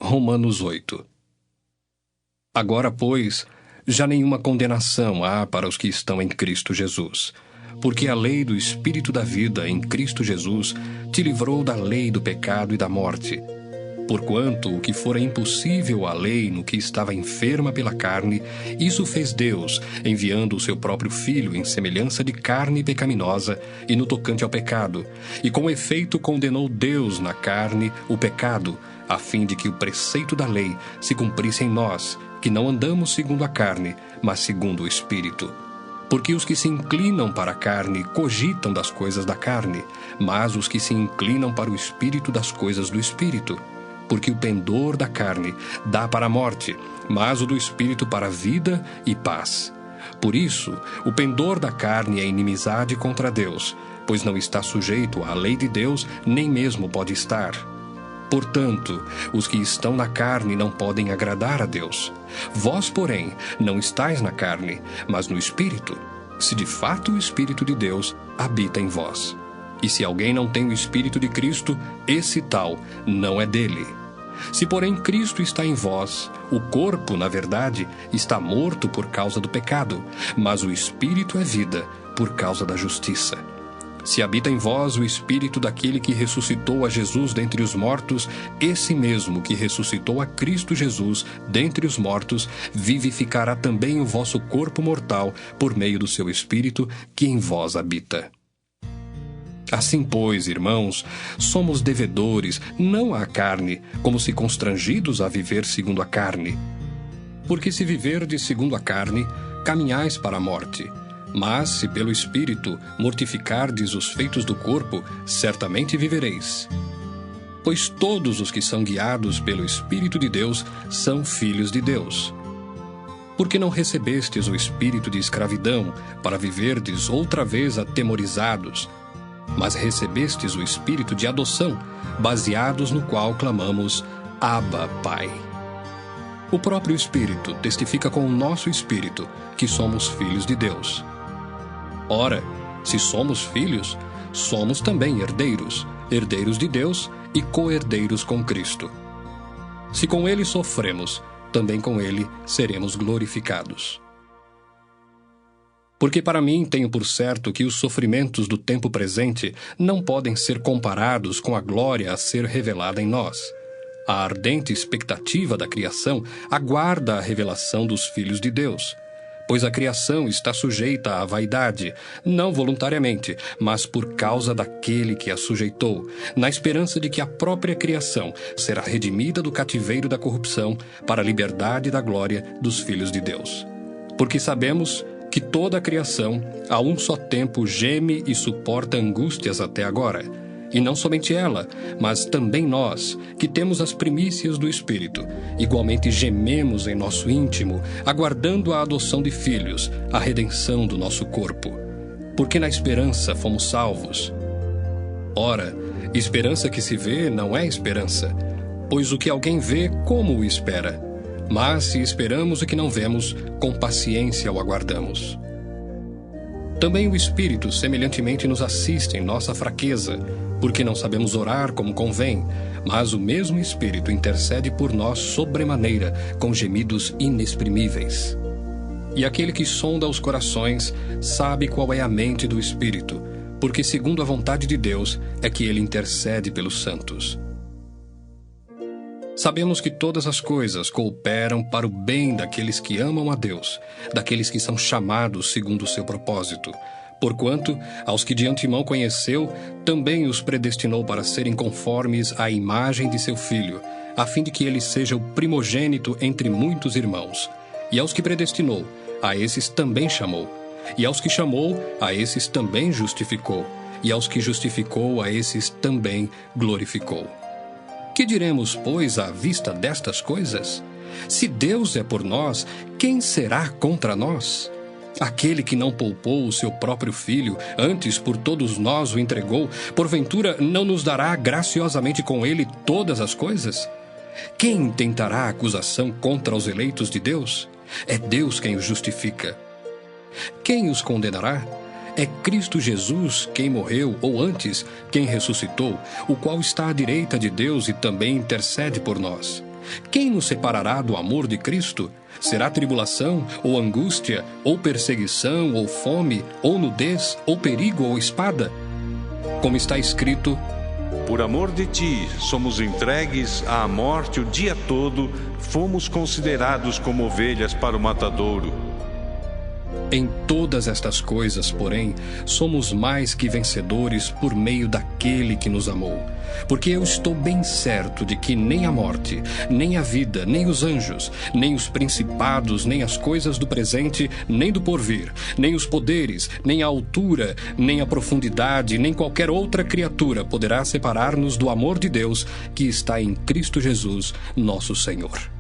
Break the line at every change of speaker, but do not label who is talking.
Romanos 8. Agora, pois, já nenhuma condenação há para os que estão em Cristo Jesus, porque a lei do Espírito da vida em Cristo Jesus te livrou da lei do pecado e da morte. Porquanto o que fora impossível à lei no que estava enferma pela carne, isso fez Deus, enviando o seu próprio Filho em semelhança de carne pecaminosa e no tocante ao pecado, e com efeito condenou Deus na carne o pecado, a fim de que o preceito da lei se cumprisse em nós, que não andamos segundo a carne, mas segundo o Espírito. Porque os que se inclinam para a carne cogitam das coisas da carne, mas os que se inclinam para o Espírito das coisas do Espírito. Porque o pendor da carne dá para a morte, mas o do Espírito para a vida e paz. Por isso, o pendor da carne é inimizade contra Deus, pois não está sujeito à lei de Deus, nem mesmo pode estar. Portanto, os que estão na carne não podem agradar a Deus. Vós, porém, não estáis na carne, mas no Espírito, se de fato o Espírito de Deus habita em vós. E se alguém não tem o Espírito de Cristo, esse tal não é dele. Se, porém, Cristo está em vós, o corpo, na verdade, está morto por causa do pecado, mas o Espírito é vida por causa da justiça. Se habita em vós o Espírito daquele que ressuscitou a Jesus dentre os mortos, esse mesmo que ressuscitou a Cristo Jesus dentre os mortos, vivificará também o vosso corpo mortal por meio do seu Espírito que em vós habita. Assim, pois, irmãos, somos devedores, não à carne, como se constrangidos a viver segundo a carne. Porque se viverdes segundo a carne, caminhais para a morte. Mas, se pelo Espírito mortificardes os feitos do corpo, certamente vivereis. Pois todos os que são guiados pelo Espírito de Deus são filhos de Deus. Porque não recebestes o espírito de escravidão, para viverdes outra vez atemorizados, mas recebestes o Espírito de adoção, baseados no qual clamamos, Abba, Pai. O próprio Espírito testifica com o nosso espírito que somos filhos de Deus. Ora, se somos filhos, somos também herdeiros, herdeiros de Deus e co-herdeiros com Cristo. Se com Ele sofremos, também com Ele seremos glorificados. Porque para mim tenho por certo que os sofrimentos do tempo presente não podem ser comparados com a glória a ser revelada em nós. A ardente expectativa da criação aguarda a revelação dos filhos de Deus. Pois a criação está sujeita à vaidade, não voluntariamente, mas por causa daquele que a sujeitou, na esperança de que a própria criação será redimida do cativeiro da corrupção para a liberdade da glória dos filhos de Deus. Porque sabemos que toda a criação, a um só tempo, geme e suporta angústias até agora. E não somente ela, mas também nós, que temos as primícias do Espírito, igualmente gememos em nosso íntimo, aguardando a adoção de filhos, a redenção do nosso corpo. Porque na esperança fomos salvos. Ora, esperança que se vê não é esperança, pois o que alguém vê, como o espera? Mas se esperamos o que não vemos, com paciência o aguardamos. Também o Espírito semelhantemente nos assiste em nossa fraqueza, porque não sabemos orar como convém, mas o mesmo Espírito intercede por nós sobremaneira, com gemidos inexprimíveis. E aquele que sonda os corações sabe qual é a mente do Espírito, porque segundo a vontade de Deus é que ele intercede pelos santos. Sabemos que todas as coisas cooperam para o bem daqueles que amam a Deus, daqueles que são chamados segundo o seu propósito. Porquanto, aos que de antemão conheceu, também os predestinou para serem conformes à imagem de seu Filho, a fim de que ele seja o primogênito entre muitos irmãos. E aos que predestinou, a esses também chamou. E aos que chamou, a esses também justificou. E aos que justificou, a esses também glorificou. Que diremos, pois, à vista destas coisas? Se Deus é por nós, quem será contra nós? Aquele que não poupou o seu próprio Filho, antes por todos nós o entregou, porventura não nos dará graciosamente com ele todas as coisas? Quem tentará acusação contra os eleitos de Deus? É Deus quem os justifica. Quem os condenará? É Cristo Jesus quem morreu, ou antes, quem ressuscitou, o qual está à direita de Deus e também intercede por nós. Quem nos separará do amor de Cristo? Será tribulação, ou angústia, ou perseguição, ou fome, ou nudez, ou perigo, ou espada? Como está escrito:
por amor de ti, somos entregues à morte o dia todo, fomos considerados como ovelhas para o matadouro.
Em todas estas coisas, porém, somos mais que vencedores por meio daquele que nos amou. Porque eu estou bem certo de que nem a morte, nem a vida, nem os anjos, nem os principados, nem as coisas do presente, nem do porvir, nem os poderes, nem a altura, nem a profundidade, nem qualquer outra criatura poderá separar-nos do amor de Deus que está em Cristo Jesus, nosso Senhor.